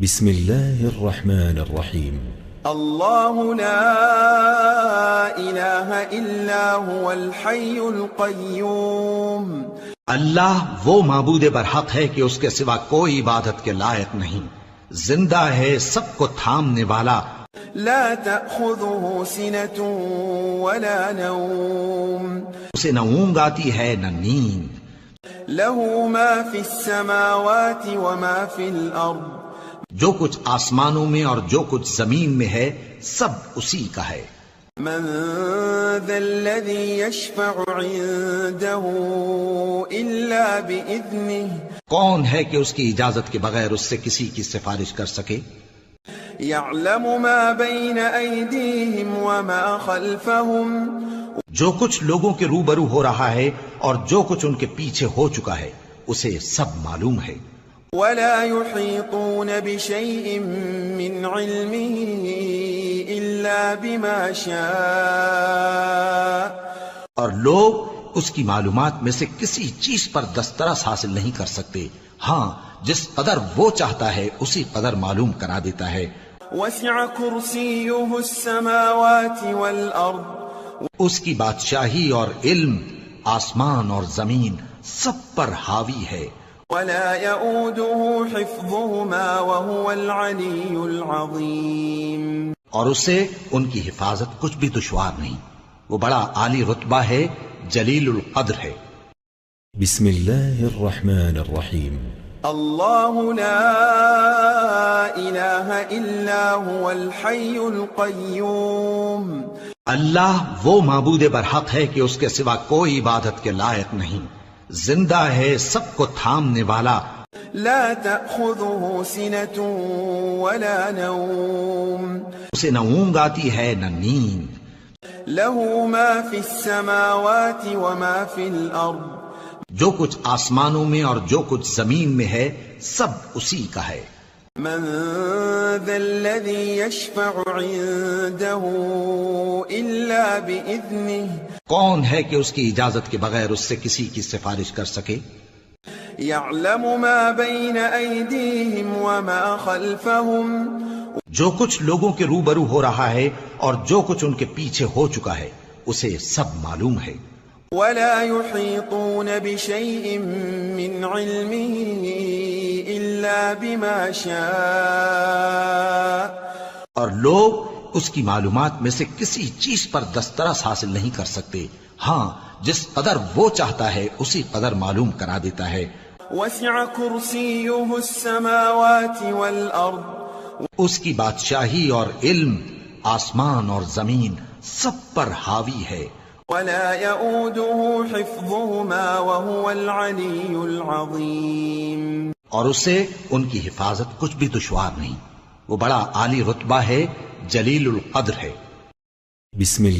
بسم الله الرحمن الرحيم. الله لا إله إلا هو الحي القيوم. اللہ وہ معبود برحق ہے کہ اس کے سوا کوئی عبادت کے لائق نہیں، زندہ ہے، سب کو تھامنے والا، لا تأخذه سنة ولا نوم. اسے نہ اونگ آتی ہے نہ نیند، له ما في السماوات وما في الأرض. جو کچھ آسمانوں میں اور جو کچھ زمین میں ہے سب اسی کا ہے۔ من ذا الذي يشفع عنده إلا بإذنه. کون ہے کہ اس کی اجازت کے بغیر اس سے کسی کی سفارش کر سکے؟ يعلم ما بين أيديهم وما خلفهم. جو کچھ لوگوں کے روبرو ہو رہا ہے اور جو کچھ ان کے پیچھے ہو چکا ہے اسے سب معلوم ہے۔ ولا يحيطون بشيء من علمه إلا بما شاء. اور لوگ اس کی معلومات میں سے کسی چیز پر دسترس حاصل نہیں کر سکتے، ہاں جس قدر وہ چاہتا ہے اسی قدر معلوم کرا دیتا ہے۔ وسع كرسيه السماوات والأرض. اس کی بادشاہی اور علم آسمان اور زمین سب پر حاوی ہے۔ ولا يؤوده حفظهما وهو العلي العظيم. اور اسے ان کی حفاظت کچھ بھی دشوار نہیں، وہ بڑا عالی رتبہ ہے، جلیل القدر ہے۔ بسم الله الرحمن الرحيم. الله لا إله إلا هو الحي القيوم. اللہ وہ معبود برحق ہے کہ اس کے سوا کوئی عبادت کے لائق نہیں، زندہ ہے، سب کو تھامنے والا، لا تأخذه سنة ولا نوم. اسے نہ اونگ آتی ہے نہ نیند، له ما في السماوات وما في الأرض. جو کچھ آسمانوں میں اور جو کچھ زمین میں ہے سب اسی کا ہے۔ من ذا الذي يشفع عنده إلا بإذنه. کون ہے کہ اس کی اجازت کے بغیر اس سے کسی کی سفارش کر سکے؟ يعلم ما بين أيديهم وما خلفهم. جو کچھ لوگوں کے روبرو ہو رہا ہے اور جو کچھ ان کے پیچھے ہو چکا ہے اسے سب معلوم ہے۔ ولا يحيطون بشيء من علمه إلا بما شاء. اور لوگ اس کی معلومات میں سے کسی چیز پر دسترس حاصل نہیں کر سکتے، ہاں جس قدر وہ چاہتا ہے اسی قدر معلوم کرا دیتا ہے۔ وسع كرسيه السماوات والأرض. اس کی بادشاہی اور علم آسمان اور زمین سب پر حاوی ہے۔ ولا يؤوده حفظهما وهو العلي العظيم. اور اسے ان کی حفاظت کچھ بھی دشوار نہیں، وہ بڑا عالی رتبہ ہے، جلیل القدر ہے۔ بسم الله